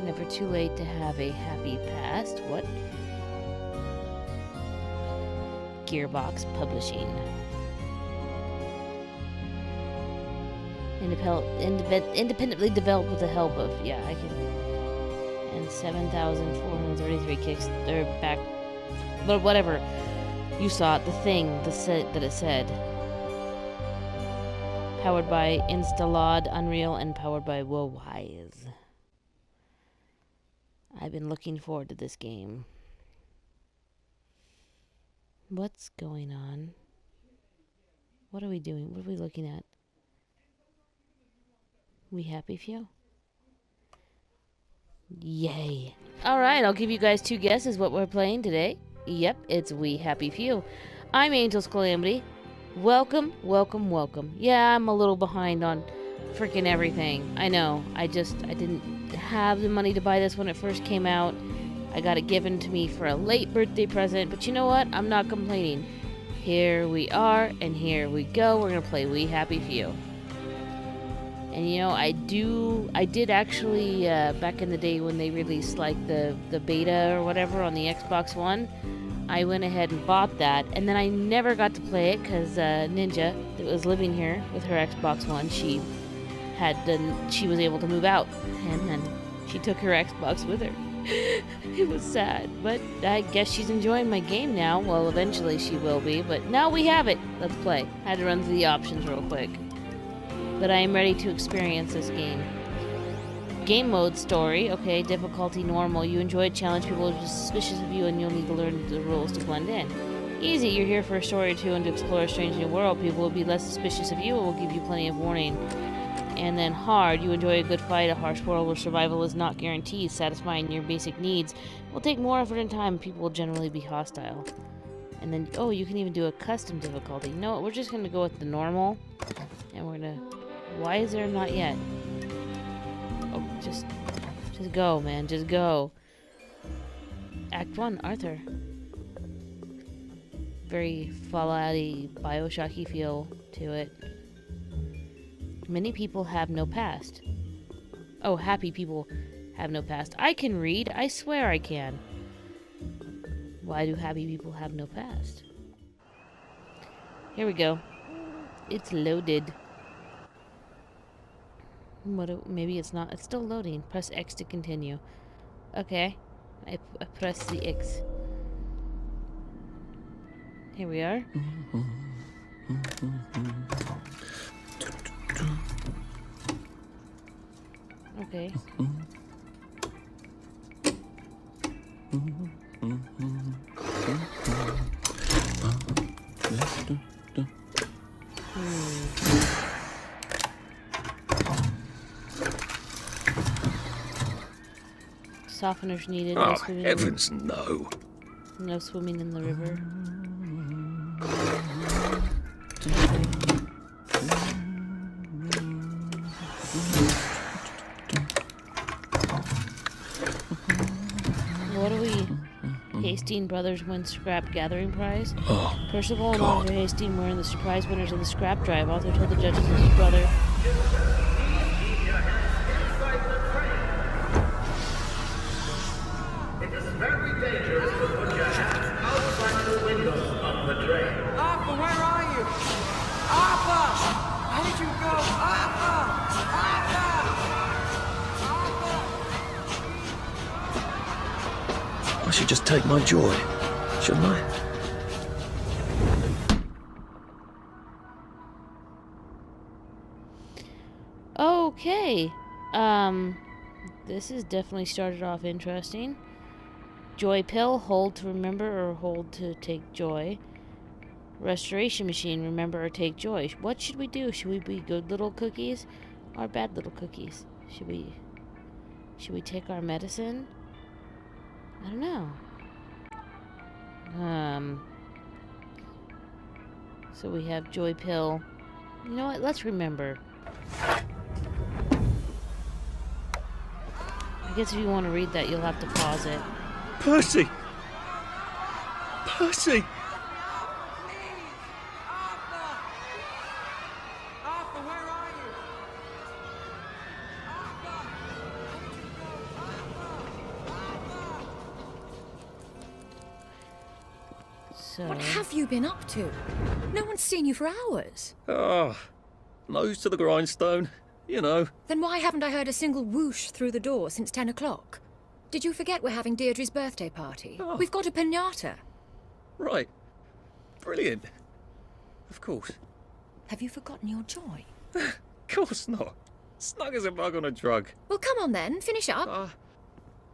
Never too late to have a happy past. What? Gearbox Publishing. Independently developed with the help of, yeah, I can. And 7,433 kicks. They're back. But whatever. You saw it. The thing that it said. Powered by Instalod, Unreal, and powered by Wowise. I've been looking forward to this game. What's going on? What are we doing? What are we looking at? We happy few? Yay. Alright, I'll give you guys 2 guesses what we're playing today. Yep, it's We Happy Few. I'm Angel's Calamity. Welcome, welcome, welcome. Yeah, I'm a little behind on freaking everything. I know. I didn't have the money to buy this when it first came out. I got it given to me for a late birthday present, but you know what? I'm not complaining. Here we are, and here we go. We're gonna play We Happy Few. And you know, I did actually, back in the day when they released like the beta or whatever on the Xbox One, I went ahead and bought that, and then I never got to play it because Ninja, that was living here with her Xbox One, she was able to move out, and then she took her Xbox with her. It was sad, but I guess she's enjoying my game now. Well, eventually she will be, but now we have it. Let's play. Had to run through the options real quick. But I am ready to experience this game. Game mode story. Okay, difficulty normal. You enjoy a challenge, people will be suspicious of you and you'll need to learn the rules to blend in. Easy, you're here for a story or two and to explore a strange new world. People will be less suspicious of you and will give you plenty of warning. And then hard, you enjoy a good fight, a harsh world where survival is not guaranteed. Satisfying your basic needs will take more effort and time. People will generally be hostile. And then, oh, you can even do a custom difficulty. No, we're just gonna go with the normal. And we're gonna... Why is there not yet? Oh, just go, man. Just go. Act 1, Arthur. Very Fallout-y, Bioshocky feel to it. Many people have no past. Oh, happy people have no past. I can read. I swear I can. Why do happy people have no past? Here we go. It's loaded. Maybe it's not. It's still loading. Press X to continue. Okay. I press the X. Here we are. Okay. Softeners needed. Oh, heavens, no. No swimming in the river. What are we? Hastings Brothers win scrap gathering prize. Oh, Percival and Oliver Hastings were the surprise winners of the scrap drive. Author told the judges his brother. It is very dangerous to put your hands outside the windows of the train. Arthur, where are you? Arthur! How did you go? Arthur! I should just take my joy, shouldn't I? Okay. This has definitely started off interesting. Joy pill, hold to remember or hold to take joy. Restoration machine, remember or take joy. What should we do? Should we be good little cookies or bad little cookies? Should we take our medicine? I don't know. So we have joy pill. You know what? Let's remember. I guess if you want to read that, you'll have to pause it. Percy! Percy! Arthur, where are you? Arthur! How did you go? Arthur! So... What have you been up to? No one's seen you for hours. Ah, nose to the grindstone. You know. Then why haven't I heard a single whoosh through the door since 10 o'clock? Did you forget we're having Deirdre's birthday party? Oh. We've got a piñata. Right. Brilliant. Of course. Have you forgotten your joy? Of course not. Snug as a bug on a drug. Well, come on then, finish up.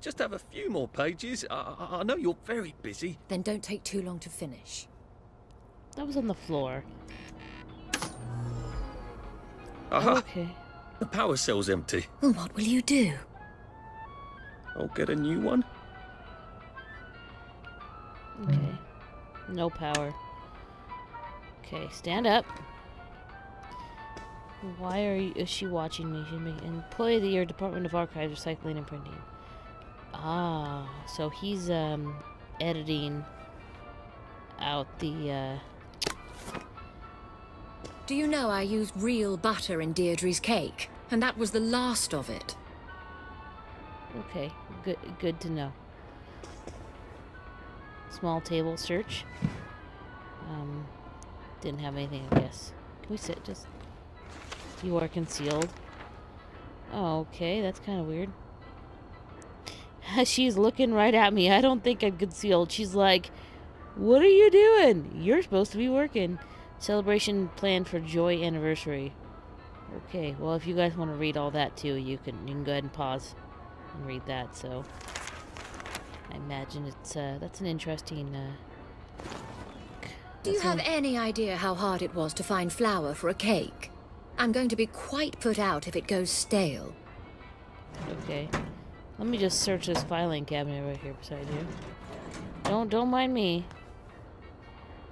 Just have a few more pages. I know you're very busy. Then don't take too long to finish. That was on the floor. Aha! Okay. The power cell's empty. Well, what will you do? I'll get a new one. Okay. No power. Okay, stand up. Why is she watching me? She's making employee of the year, Department of Archives, Recycling and Printing. Ah, so he's editing out the Do you know I used real butter in Deirdre's cake? And that was the last of it. Okay, good to know. Small table search. Didn't have anything, I guess. Can we sit? Just... You are concealed. Oh, okay, that's kind of weird. She's looking right at me. I don't think I'm concealed. She's like, what are you doing? You're supposed to be working. Celebration planned for Joy Anniversary. Okay, well, if you guys want to read all that too, you can go ahead and pause and read that. So I imagine it's that's an interesting. Do you have any idea how hard it was to find flour for a cake? I'm going to be quite put out if it goes stale. Okay, let me just search this filing cabinet right here beside you. Don't mind me.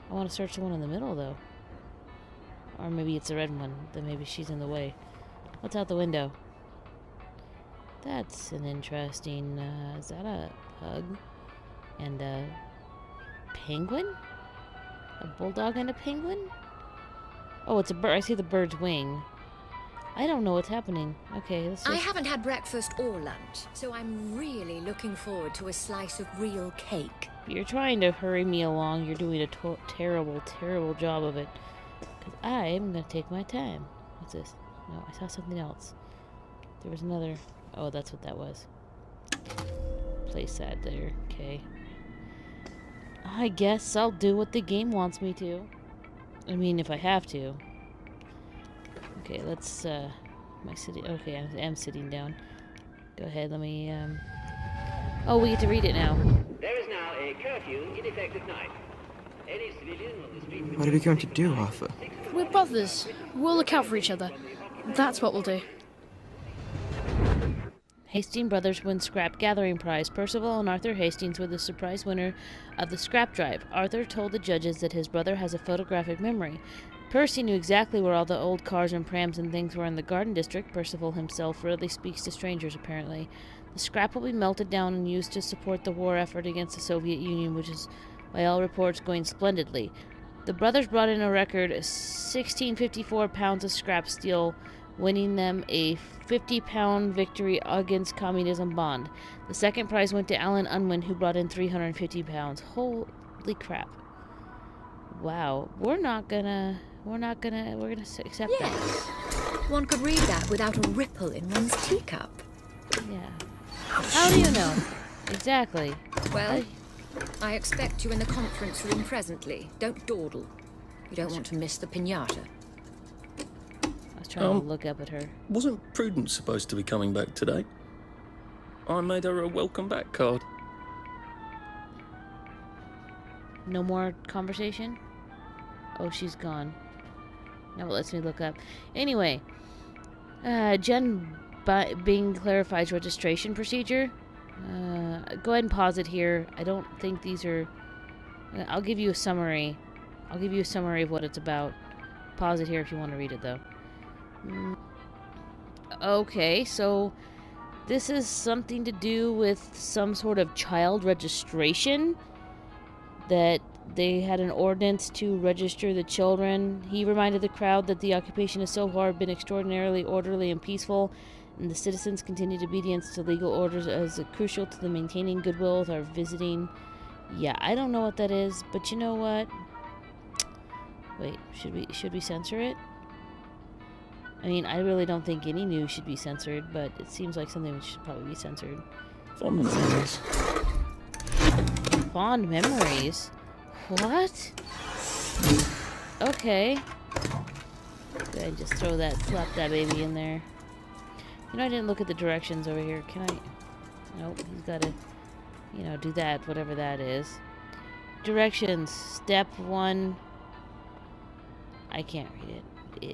I want to search the one in the middle though. Or maybe it's the red one. Then maybe she's in the way. What's out the window? That's an interesting... is that a pug? And a penguin? A bulldog and a penguin? Oh, it's a bird. I see the bird's wing. I don't know what's happening. Okay, let's just... I haven't had breakfast or lunch, so I'm really looking forward to a slice of real cake. You're trying to hurry me along. You're doing a terrible, terrible job of it. Because I am going to take my time. What's this? No, I saw something else. There was another... Oh, that's what that was. Place that there. Okay. I guess I'll do what the game wants me to. I mean, if I have to. Okay, let's... Am I sitting... Okay, I am sitting down. Go ahead, let me... Oh, we get to read it now. There is now a curfew in effect at night. Any civilian on the street... What are we going to do, Arthur? We're brothers. We'll look out for each other. That's what we'll do. Hastings Brothers win Scrap Gathering Prize. Percival and Arthur Hastings were the surprise winner of the scrap drive. Arthur told the judges that his brother has a photographic memory. Percy knew exactly where all the old cars and prams and things were in the Garden District. Percival himself rarely speaks to strangers, apparently. The scrap will be melted down and used to support the war effort against the Soviet Union, which is, by all reports, going splendidly. The brothers brought in a record 1,654 pounds of scrap steel, winning them a 50-pound victory against communism bond. The second prize went to Alan Unwin, who brought in 350 pounds. Holy crap. Wow. We're gonna accept that. One could read that without a ripple in one's teacup. Yeah. How do you know? Exactly. Well, I expect you in the conference room presently. Don't dawdle. You don't want to miss the piñata. I was trying to look up at her. Wasn't Prudence supposed to be coming back today? I made her a welcome back card. No more conversation? Oh, she's gone. Now it lets me look up. Anyway, Jen Bing clarifies registration procedure. Go ahead and pause it here. I don't think these are... I'll give you a summary. I'll give you a summary of what it's about. Pause it here if you want to read it, though. Okay, so this is something to do with some sort of child registration, that they had an ordinance to register the children. He reminded the crowd that the occupation has so far been extraordinarily orderly and peaceful, and the citizens' continued obedience to legal orders as crucial to the maintaining goodwill with our visiting Yeah, I don't know what that is, but you know what? Wait, should we censor it? I mean, I really don't think any news should be censored, but it seems like something that should probably be censored. Fond memories. Fond memories? What? Okay. Go ahead and just slap that baby in there. You know, I didn't look at the directions over here. Can I? Nope, he's gotta, you know, do that, whatever that is. Directions. Step 1. I can't read it.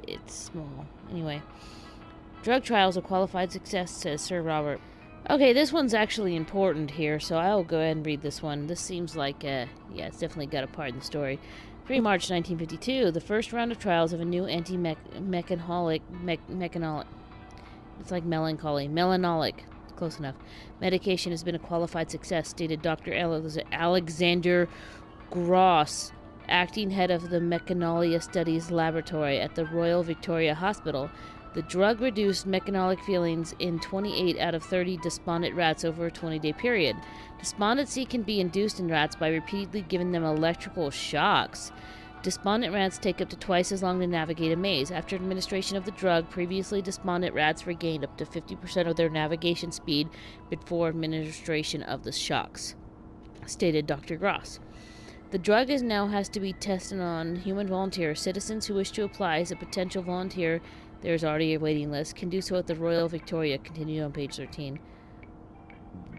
It's small. Anyway. Drug trials a qualified success, says Sir Robert. Okay, this one's actually important here, so I'll go ahead and read this one. This seems like, yeah, it's definitely got a part in the story. 3 March 1952, the first round of trials of a new anti-mechanolic, it's like melancholy, melanolic, close enough, medication has been a qualified success, stated Dr. Alexander Gross, acting head of the Mechanolia Studies Laboratory at the Royal Victoria Hospital. The drug reduced mechanolic feelings in 28 out of 30 despondent rats over a 20-day period. Despondency can be induced in rats by repeatedly giving them electrical shocks. Despondent rats take up to twice as long to navigate a maze. After administration of the drug, previously despondent rats regained up to 50% of their navigation speed before administration of the shocks, stated Dr. Gross. The drug now has to be tested on human volunteers. Citizens who wish to apply as a potential volunteer, there's already a waiting list, can do so at the Royal Victoria, continued on page 13.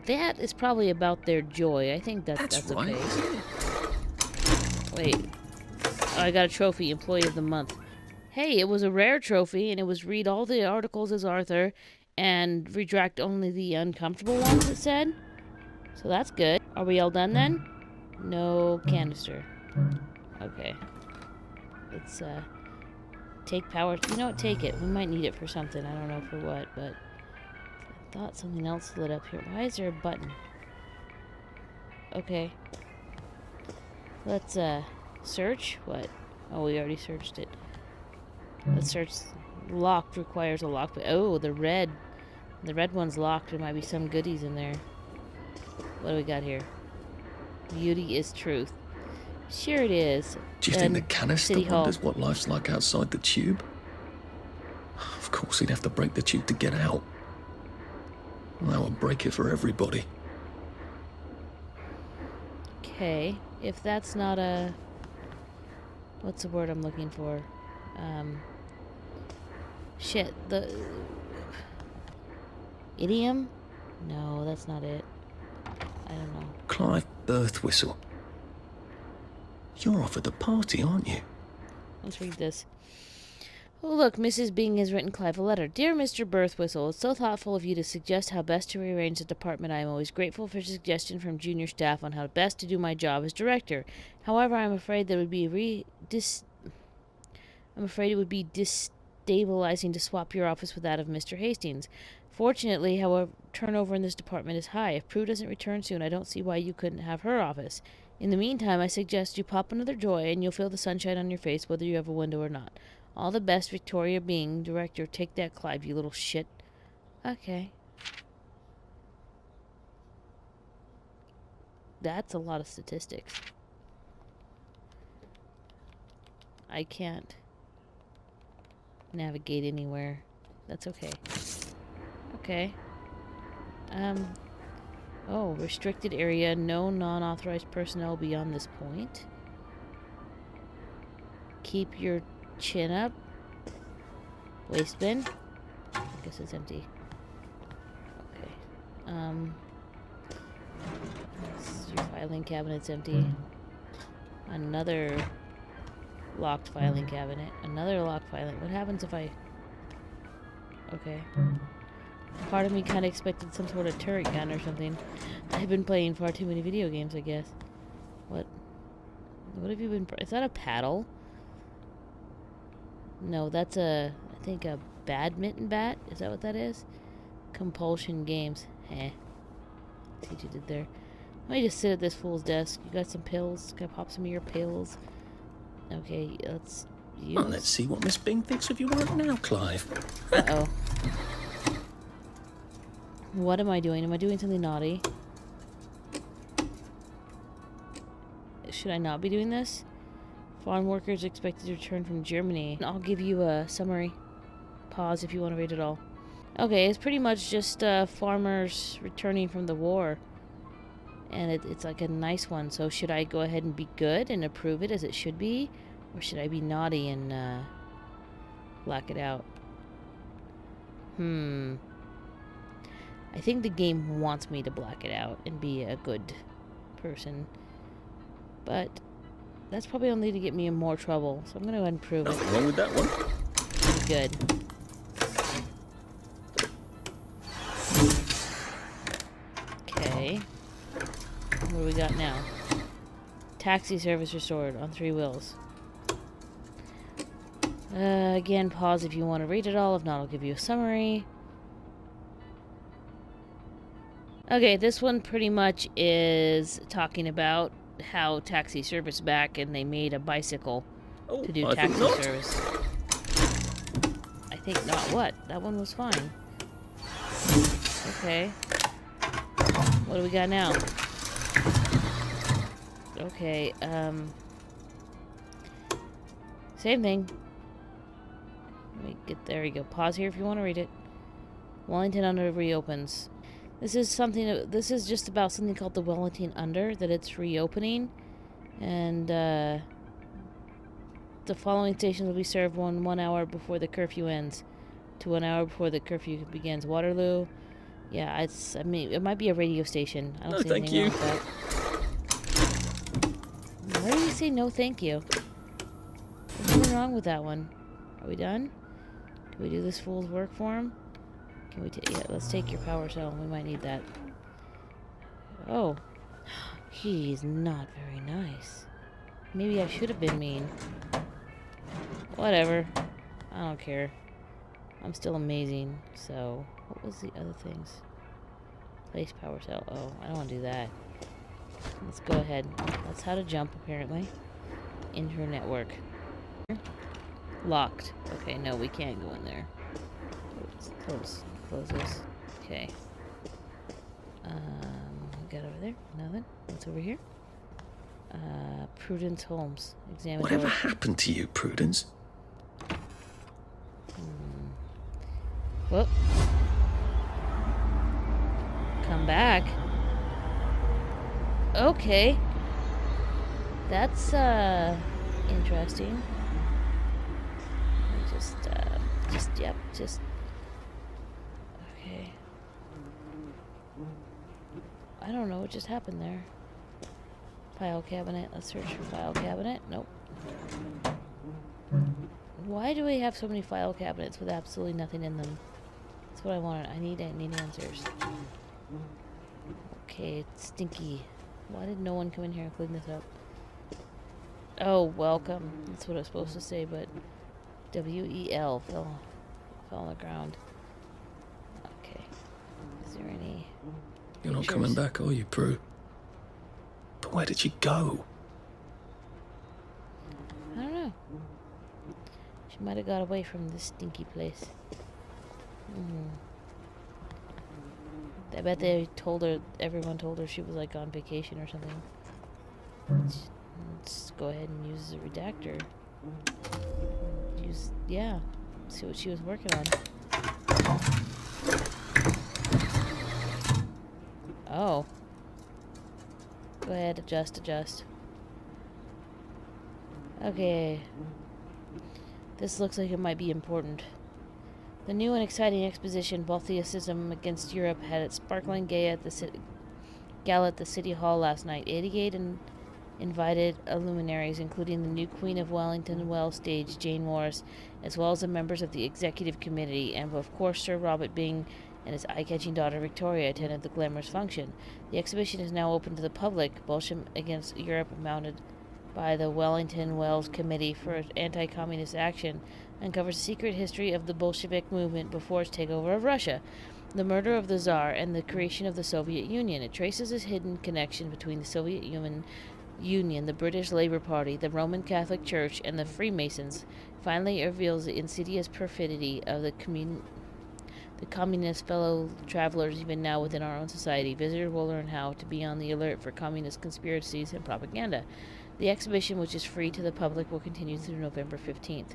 That is probably about their joy. I think that's right. okay. Wait. Oh, I got a trophy, Employee of the Month. Hey, it was a rare trophy, and it was read all the articles as Arthur and retract only the uncomfortable ones, it said. So that's good. Are we all done then? No canister. Okay. Let's, take power. You know what? Take it. We might need it for something. I don't know for what, but I thought something else lit up here. Why is there a button? Okay. Let's, search? What? Oh, we already searched it. Let's search. Locked requires a lock. Oh, the red one's locked. There might be some goodies in there. What do we got here? Beauty is truth. Sure it is. Do you think the canister City Hall. wonders what life's like outside the tube? Of course, he'd have to break the tube to get out. And that would break it for everybody. Okay. If that's not a... What's the word I'm looking for? Shit. The... Idiom? No, that's not it. I don't know. Clive Birth Whistle. You're off at the party, aren't you? Let's read this. Oh, look, Mrs. Bing has written Clive a letter. Dear Mr. Birthwhistle, it's so thoughtful of you to suggest how best to rearrange the department. I am always grateful for suggestion from junior staff on how best to do my job as director. However, I'm afraid that it would be destabilizing to swap your office with that of Mr. Hastings. Fortunately, however, turnover in this department is high. If Prue doesn't return soon, I don't see why you couldn't have her office. In the meantime, I suggest you pop another joy, and you'll feel the sunshine on your face whether you have a window or not. All the best, Victoria Bing, director. Take that, Clive, you little shit. Okay. That's a lot of statistics. I can't navigate anywhere. That's okay. Okay. Oh, restricted area. No non-authorized personnel beyond this point. Keep your chin up. Waste bin. I guess it's empty. Okay. Your filing cabinet's empty. Another locked filing cabinet. Another locked filing. What happens if I... Okay. Part of me kind of expected some sort of turret gun or something. I've been playing far too many video games, I guess. What have you been... Is that a paddle? No, that's a... I think a badminton bat? Is that what that is? Compulsion games. See what you did there. Let me just sit at this fool's desk. You got some pills? Can I pop some of your pills? Okay, let's use... Well, let's see what Miss Bing thinks of you right now, Clive. Uh-oh. What am I doing? Am I doing something naughty? Should I not be doing this? Farm workers expected to return from Germany. I'll give you a summary. Pause if you want to read it all. Okay, it's pretty much just farmers returning from the war. And it's like a nice one. So should I go ahead and be good and approve it as it should be? Or should I be naughty and black it out? I think the game wants me to black it out and be a good person. But that's probably only to get me in more trouble. So I'm going to go ahead and prove it. Nothing wrong with that one. Be good. Okay. What do we got now? Taxi service restored on 3 wheels. Again, pause if you want to read it all. If not, I'll give you a summary. Okay, this one pretty much is talking about how taxi service back and they made a bicycle to do taxi service. I think not. What? That one was fine. Okay. What do we got now? Okay, same thing. There you go. Pause here if you want to read it. Wellington Under reopens. This is just about something called the Wellington Under, that it's reopening. And, the following stations will be served 1 hour before the curfew ends. To 1 hour before the curfew begins. Waterloo. Yeah, I mean, it might be a radio station. I don't see anything wrong with that. Why do you say no thank you? There's nothing wrong with that one. Are we done? Can we do this fool's work for him? Can we yeah, let's take your power cell. We might need that. Oh. He's not very nice. Maybe I should have been mean. Whatever. I don't care. I'm still amazing, so... What was the other things? Place power cell. Oh, I don't want to do that. Let's go ahead. That's how to jump, apparently. Enter network. Locked. Okay, no, we can't go in there. Close this. Okay. We got over there. Nothing. What's over here? Prudence Holmes. Examine. Whatever happened to you, Prudence? Whoop. Come back. Okay. That's, interesting. Just... Okay. I don't know what just happened there. File cabinet. Let's search for file cabinet. Nope. Why do we have so many file cabinets with absolutely nothing in them? That's what I wanted. I need answers. Okay, it's stinky. Why did no one come in here and clean this up? Oh, welcome. That's what I was supposed to say, but W-E-L fell on the ground. Okay. Is there any... You're not coming back, are you, Prue? But where did you go? I don't know. She might have got away from this stinky place. I bet they told her, everyone told her she was like on vacation or something. Let's go ahead and use the redactor. Yeah. See what she was working on. Oh. Go ahead, adjust. Okay. This looks like it might be important. The new and exciting exposition, Balthiacism Against Europe, had its sparkling gala at the City Hall last night. 88 invited luminaries, including the new Queen of Wellington Well stage, Jane Morris, as well as the members of the executive committee, and of course Sir Robert Byng and his eye-catching daughter Victoria attended the glamorous function. The exhibition is now open to the public. Bolshevik Against Europe, mounted by the Wellington Wells Committee for Anti-Communist Action, uncovers the secret history of the Bolshevik movement before its takeover of Russia, the murder of the Tsar, and the creation of the Soviet Union. It traces a hidden connection between the Soviet Union, the British Labour Party, the Roman Catholic Church, and the Freemasons. Finally, it reveals the insidious perfidy of the communist fellow travelers even now within our own society. Visitors will learn how to be on the alert for communist conspiracies and propaganda. The exhibition, which is free to the public, will continue through November 15th.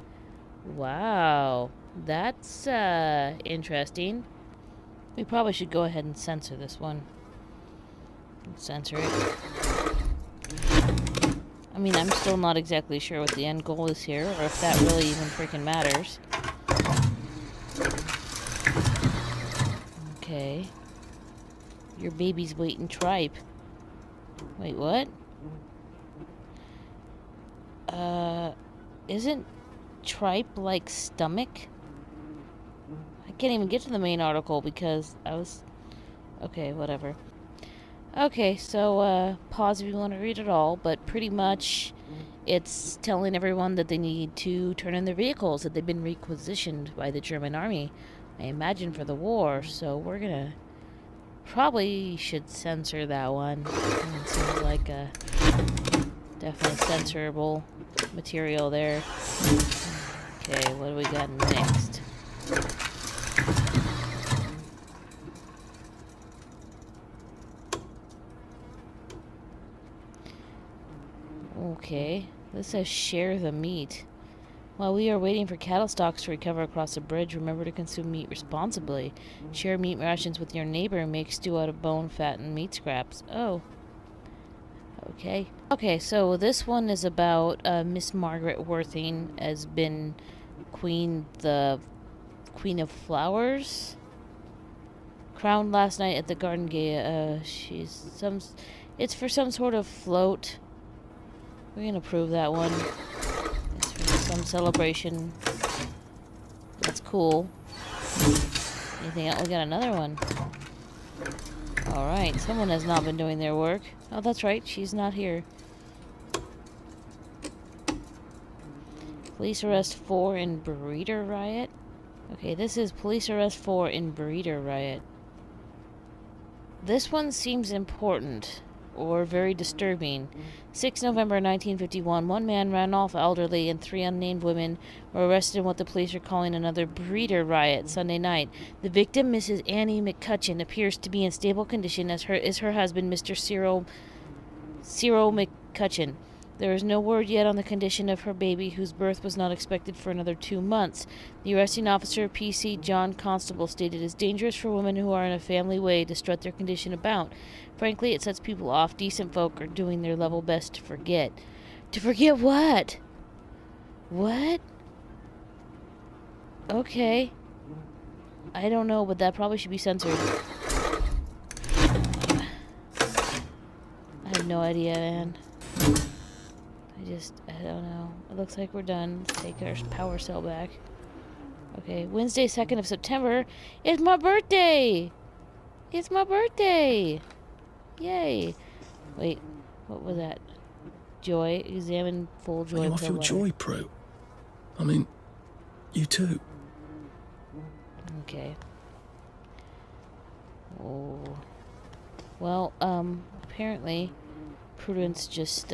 Wow. That's, interesting. We probably should go ahead and censor this one. Censor it. I mean, I'm still not exactly sure what the end goal is here, or if that really even freaking matters. Okay. Your baby's waiting tripe. Wait, what? Isn't tripe like stomach? I can't even get to the main article because I was... Okay, whatever. Okay, so, pause if you want to read it all, but pretty much it's telling everyone that they need to turn in their vehicles, that they've been requisitioned by the German army, I imagine for the war, so we're gonna... Probably should censor that one. It seems like a definitely censorable material there. Okay, what do we got next? Okay, this says share the meat. While we are waiting for cattle stocks to recover across the bridge, remember to consume meat responsibly. Share meat rations with your neighbor and make stew out of bone, fat, and meat scraps. Oh. Okay. Okay, so this one is about Miss Margaret Worthing has been Queen of Flowers. Crowned last night at the Garden Gate. It's for some sort of float. We're gonna prove that one. It's for some celebration. That's cool. Anything else? We got another one. Alright, someone has not been doing their work. Oh, that's right, she's not here. Police arrest 4 in breeder riot. Okay, this is police arrest 4 in breeder riot. This one seems important. Or very disturbing. 6 November 1951, one man ran off elderly and 3 unnamed women were arrested in what the police are calling another breeder riot Sunday night. The victim, Mrs. Annie McCutcheon, appears to be in stable condition, as is her husband, Mr. Cyril McCutcheon. There is no word yet on the condition of her baby, whose birth was not expected for another 2 months. The arresting officer, PC John Constable, stated it is dangerous for women who are in a family way to strut their condition about. Frankly, it sets people off. Decent folk are doing their level best to forget. To forget what? What? Okay. I don't know, but that probably should be censored. I have no idea, man. I don't know. It looks like we're done. Let's take our power cell back. Okay, Wednesday, 2nd of September. It's my birthday! It's my birthday! Yay! Wait, what was that? Joy. Examine full joy. Are you off your joy, Prue? I mean, you too. Okay. Oh. Well, apparently, Prudence just,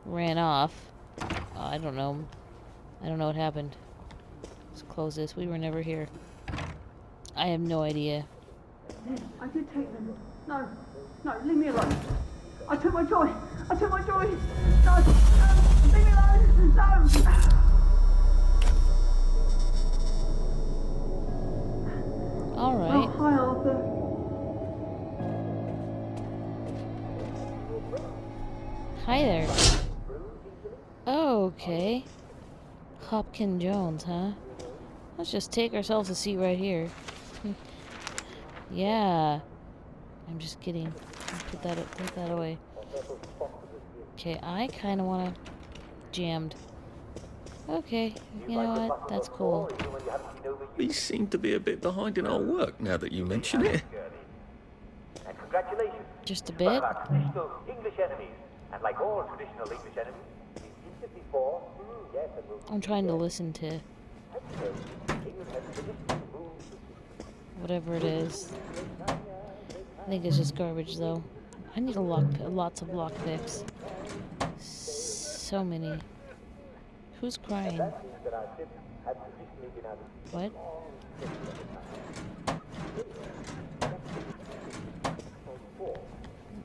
ran off. I don't know. I don't know what happened. Let's close this. We were never here. I have no idea. I did take them. No, leave me alone. I took my joy. No, leave me alone. No. All right. Oh, hi, Arthur. Hi there. Okay. Hopkin Jones, huh? Let's just take ourselves a seat right here. Yeah. I'm just kidding. Put that away. Okay, I kind of want to jammed. Okay, you know what? That's cool. We seem to be a bit behind in our work now that you mention it. And congratulations. Just a One bit. of our traditional English enemies. And like all traditional English enemies, we've seen it before. Yes, and we'll... I'm trying to listen to whatever it is. I think it's just garbage, though. I need lots of lock picks. So many. Who's crying? What?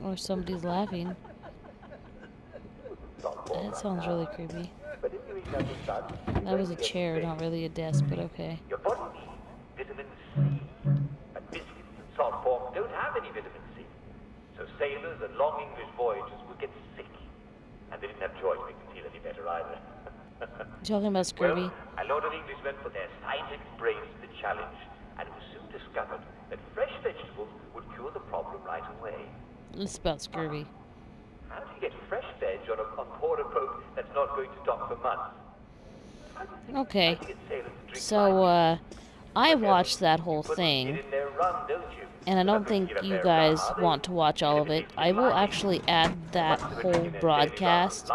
Or somebody's laughing. That sounds really creepy. But if you eat as such, That was a chair, not really a desk, but okay. your body needs vitamin C. And biscuits and salt pork don't have any vitamin C. So sailors and long English voyagers would get sick. And they didn't have joy to make them feel any better either. Talking about scurvy. Well, a lot of Englishmen put their scientific brains to the challenge, and it was soon discovered that fresh vegetables would cure the problem right away. It's about scurvy. How do you get fresh veg on board a boat that's not going to dock for months? Okay. So, I watched that whole thing, and I don't think you guys want to watch all of it. I will actually add that whole broadcast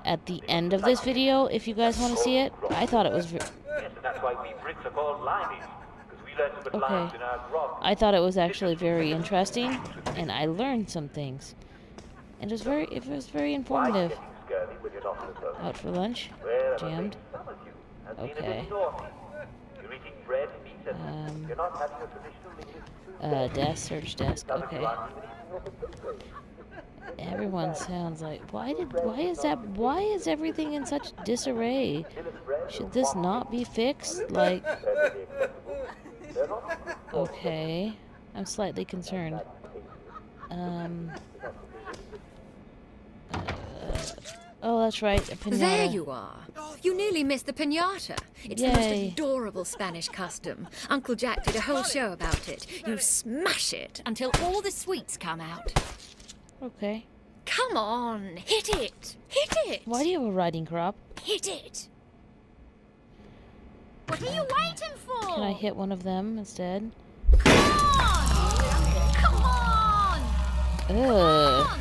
at the end of this video if you guys want to see it. I thought it was... Yes, and that's why we Brits are called limeys, because we learned to put limes in our grog. I thought it was actually very interesting, and I learned some things. And it was very informative. Out for lunch? Jammed? Okay. Desk, search desk, okay. Everyone sounds like, why is everything in such disarray? Should this not be fixed? Like, okay. I'm slightly concerned. Oh, that's right, a pinata. There you are. You nearly missed the pinata. It's the Yay. most adorable Spanish custom. Uncle Jack did a whole show about it. You smash it until all the sweets come out. Okay. Come on, hit it! Hit it! Why do you have a riding crop? Hit it! What are you waiting for? Can I hit one of them instead? Come on! Come on! Ugh.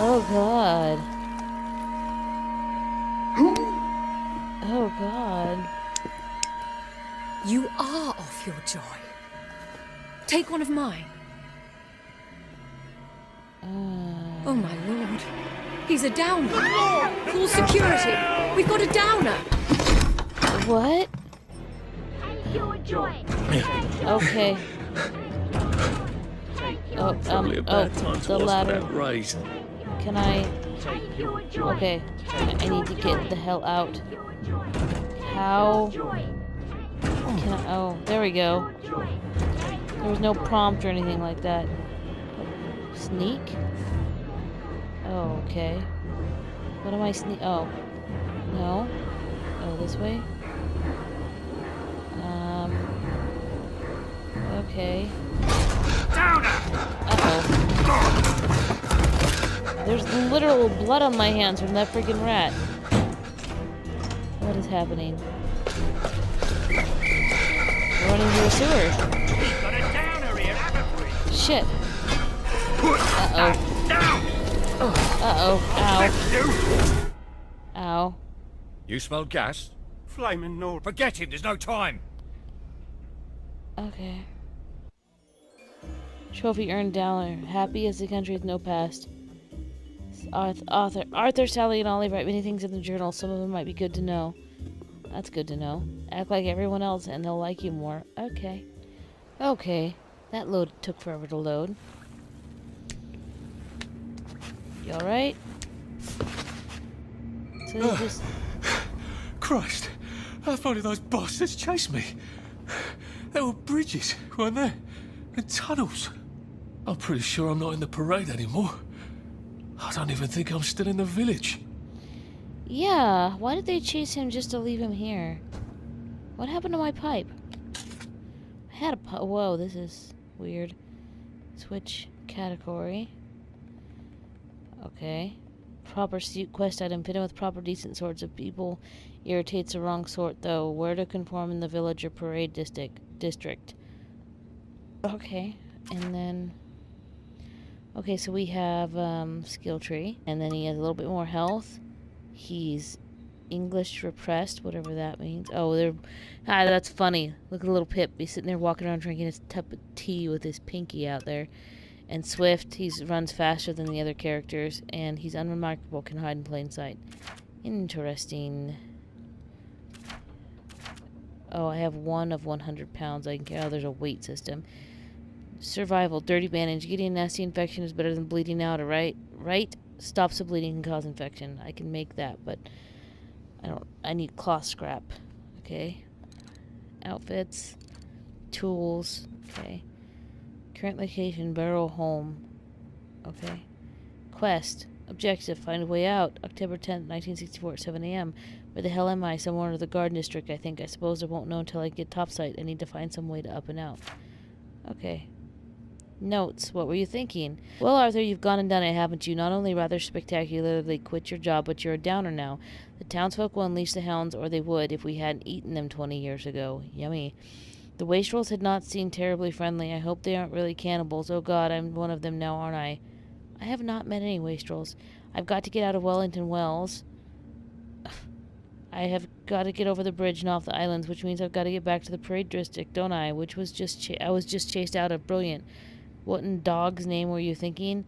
Oh god. Oh god. You are off your joy. Take one of mine. Oh my lord. He's a downer. Call security. We've got a downer. What? Okay. Oh, Probably a bad time to the ask ladder. about raised. Can I? Okay. I need to get the hell out. How? Can I? Oh, there we go. There was no prompt or anything like that. Sneak? Oh, okay. What am I sneak? Oh. No? Oh, this way? Okay. Uh-oh. There's literal blood on my hands from that freaking rat. What is happening? We're running through a sewer. Got a downer here, haven't we? Shit. Uh-oh. Uh-oh. Ow. Ow. You smell gas? Flaming Nord. Forget him, there's no time. Okay. Trophy earned $1. Happy as the country with no past. Arthur, Sally, and Ollie write many things in the journal. Some of them might be good to know. That's good to know. Act like everyone else and they'll like you more. Okay. Okay. That load took forever to load. You alright? So they just... Christ, I thought those bastards chased me. There were bridges, weren't there? And tunnels. I'm pretty sure I'm not in the parade anymore. I don't even think I'm still in the village. Yeah, why did they chase him just to leave him here? What happened to my pipe? I had a pipe. Whoa, this is weird. Switch category. Okay. Proper suit quest item fitted with proper decent sorts of people. Irritates the wrong sort though. Where to conform in the village or parade district. Okay, and then... Okay, so we have skill tree, and then he has a little bit more health. He's English repressed, whatever that means. Oh, that's funny. Look at the little Pip. He's sitting there walking around drinking his cup of tea with his pinky out there. And Swift, he runs faster than the other characters, and he's unremarkable, can hide in plain sight. Interesting. Oh, I have 1 of 100 pounds. I can carry. Oh, there's a weight system. Survival, dirty bandage. Getting a nasty infection is better than bleeding out, right? Right? stops the bleeding and cause infection. I can make that, but I need cloth scrap. Okay. Outfits. Tools. Okay. Current location, Barrow Home. Okay. Quest. Objective, find a way out. October 10th, 1964 at 7 a.m. Where the hell am I? Somewhere in the Garden District, I think. I suppose I won't know until I get topside. I need to find some way to up and out. Okay. Notes. What were you thinking? Well, Arthur, you've gone and done it, haven't you? Not only rather spectacularly quit your job, but you're a downer now. The townsfolk will unleash the hounds, or they would, if we hadn't eaten them 20 years ago. Yummy. The wastrels had not seemed terribly friendly. I hope they aren't really cannibals. Oh God, I'm one of them now, aren't I? I have not met any wastrels. I've got to get out of Wellington Wells. I have got to get over the bridge and off the islands, which means I've got to get back to the Parade District, don't I? Which was I was just chased out of. Brilliant. What in dog's name were you thinking?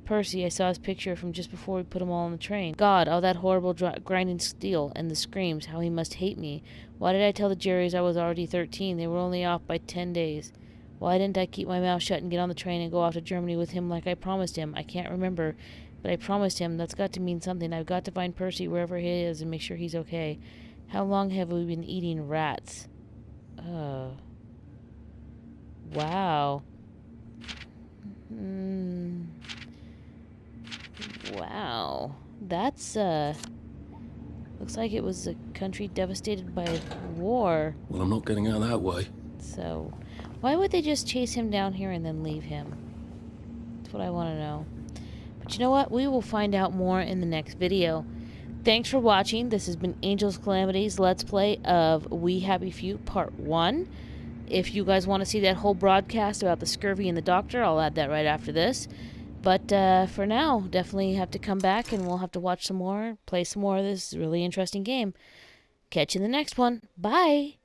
Percy, I saw his picture from just before we put him all on the train. God, all that horrible grinding steel and the screams, how he must hate me. Why did I tell the Jerrys I was already 13? They were only off by 10 days. Why didn't I keep my mouth shut and get on the train and go off to Germany with him like I promised him? I can't remember, but I promised him. That's got to mean something. I've got to find Percy wherever he is and make sure he's okay. How long have we been eating rats? Wow. Wow. That's, looks like it was a country devastated by war. Well, I'm not getting out that way. So, why would they just chase him down here and then leave him? That's what I want to know. But you know what? We will find out more in the next video. Thanks for watching. This has been Angel's Calamities Let's Play of We Happy Few Part 1. If you guys want to see that whole broadcast about the scurvy and the doctor, I'll add that right after this. But for now, definitely have to come back and we'll have to watch some more, play some more of this really interesting game. Catch you in the next one. Bye!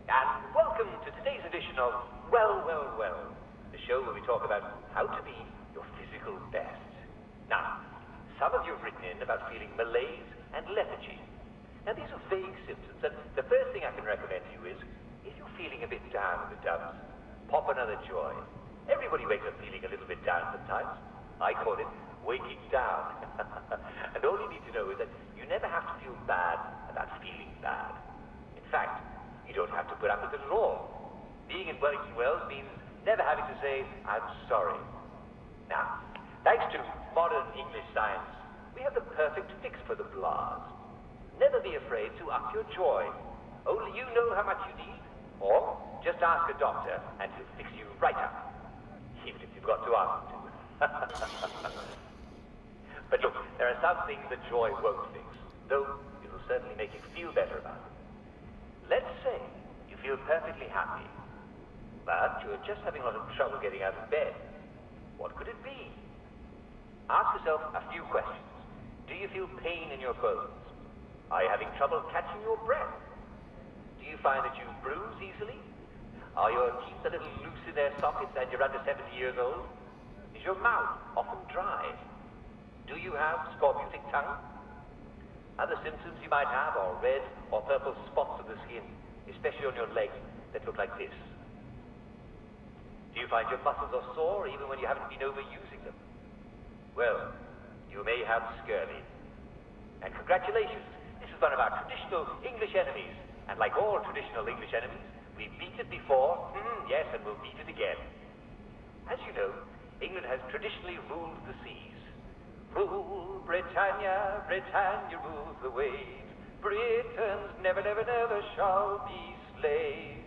And welcome to today's edition of Well, Well, Well, the show where we talk about how to be your physical best. Now, some of you have written in about feeling malaise and lethargy. Now, these are vague symptoms, and the first thing I can recommend to you is, if you're feeling a bit down in the dumps, pop another joy. Everybody wakes up feeling a little bit down sometimes. I call it waking down. And all you need to know is that you never have to feel bad about feeling bad. In fact, you don't have to put up with it at all. Being in Wellington Wells means never having to say, I'm sorry. Now, thanks to modern English science, we have the perfect fix for the blahs. Never be afraid to up your joy. Only you know how much you need. Or just ask a doctor and he'll fix you right up. Even if you've got to ask him to. But look, there are some things that joy won't fix, though it'll certainly make you feel better about it. Let's say you feel perfectly happy, but you're just having a lot of trouble getting out of bed. What could it be? Ask yourself a few questions. Do you feel pain in your bones? Are you having trouble catching your breath? Do you find that you bruise easily? Are your teeth a little loose in their sockets and you're under 70 years old? Is your mouth often dry? Do you have scorbutic tongue? Other symptoms you might have are red or purple spots on the skin, especially on your legs that look like this. Do you find your muscles are sore even when you haven't been overusing them? Well, you may have scurvy. And congratulations, this is one of our traditional English enemies. And like all traditional English enemies, we beat it before, yes, and we'll beat it again. As you know, England has traditionally ruled the seas. Rule, Britannia, Britannia rules the waves. Britons never, never, never shall be slaves.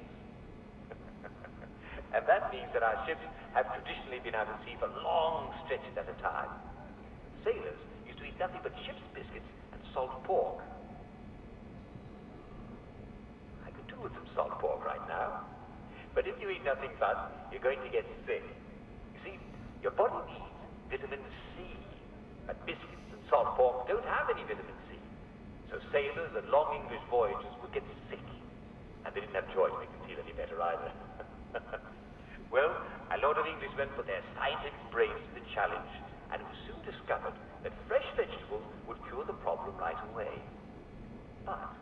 And that means that our ships have traditionally been out at sea for long stretches at a time. Sailors used to eat nothing but ship's biscuits and salt pork. I could do with some salt pork right now. But if you eat nothing but, you're going to get sick. You see, your body needs vitamin C. But biscuits and salt pork don't have any vitamin C. So sailors and long English voyagers would get sick. And they didn't have joy to make them feel any better either. Well, a lot of Englishmen put their scientific brains to the challenge, and it was soon discovered that fresh vegetables would cure the problem right away. But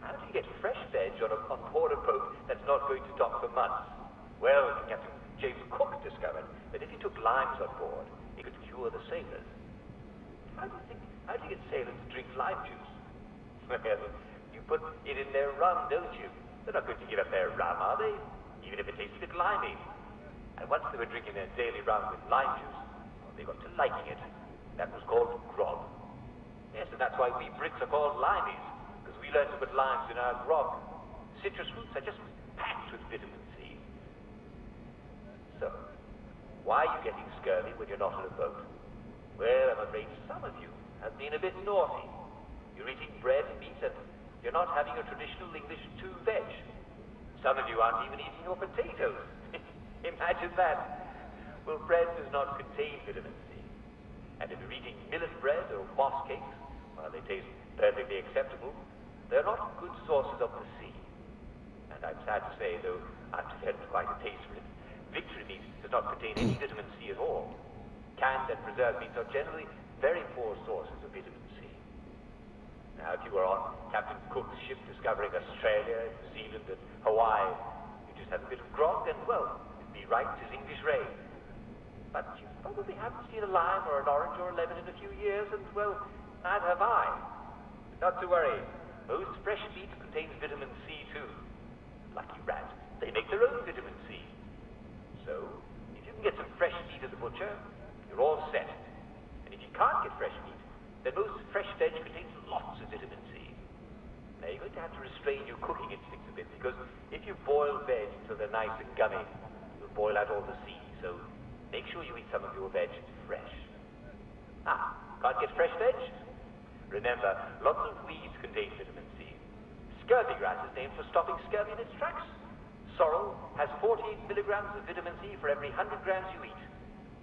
How do you get fresh veg on board a boat that's not going to dock for months? Well, Captain James Cook discovered that if he took limes on board, it could cure the sailors. How do you get sailors to drink lime juice? Well, you put it in their rum, don't you? They're not going to give up their rum, are they? Even if it tastes a bit limey. And once they were drinking their daily rum with lime juice, they got to liking it. That was called grog. Yes, and that's why we Brits are called limeys, because we learned to put limes in our grog. Citrus fruits are just packed with vitamin C. So, why are you getting scurvy when you're not on a boat? Well, I'm afraid some of you have been a bit naughty. You're eating bread and meat, and you're not having your traditional English 2 veg. Some of you aren't even eating your potatoes. Imagine that. Well, bread does not contain vitamin C. And if you're eating millet bread or moss cakes, while they taste perfectly acceptable, they're not good sources of the sea. And I'm sad to say, though I've developed quite a taste for it, victory meat does not contain any vitamin C at all. Canned and preserved meats are generally very poor sources of vitamin C. Now, if you were on Captain Cook's ship discovering Australia, New Zealand, and Hawaii, you just have a bit of grog, and, well, it'd be right as English rain. But you probably haven't seen a lime or an orange or a lemon in a few years, and, well, neither have I. Not to worry. Most fresh meat contains vitamin C, too. Lucky rat. They make their own vitamin C. So, if you can get some fresh meat at the butcher, you're all set. And if you can't get fresh meat, then most fresh veg contains lots of vitamin C. Now, you're going to have to restrain your cooking instincts a bit, because if you boil veg until they're nice and gummy, you'll boil out all the C. So, make sure you eat some of your veg fresh. Can't get fresh veg? Remember, lots of weeds contain vitamin C. Scurvy grass is named for stopping scurvy in its tracks. Sorrel has 48 milligrams of vitamin C for every 100 grams you eat.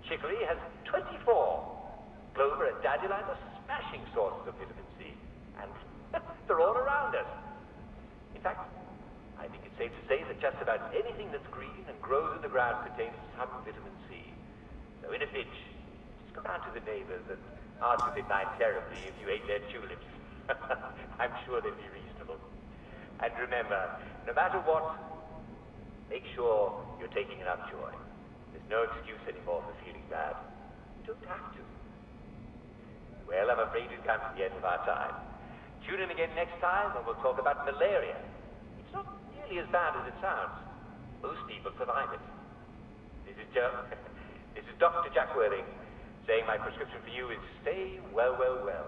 Chicory has 24. Clover and dandelion are smashing sources of vitamin C. And they're all around us. In fact, I think it's safe to say that just about anything that's green and grows in the ground contains some vitamin C. So in a pinch, just go down to the neighbors and ask if they'd mind terribly if you ate their tulips. I'm sure they'd be reasonable. And remember, no matter what, make sure you're taking enough joy. There's no excuse anymore for feeling bad. You don't have to. Well, I'm afraid we've come to the end of our time. Tune in again next time when we'll talk about malaria. It's not nearly as bad as it sounds. Most people survive it. This is Dr. Jack Worthing saying my prescription for you is stay well, well, well.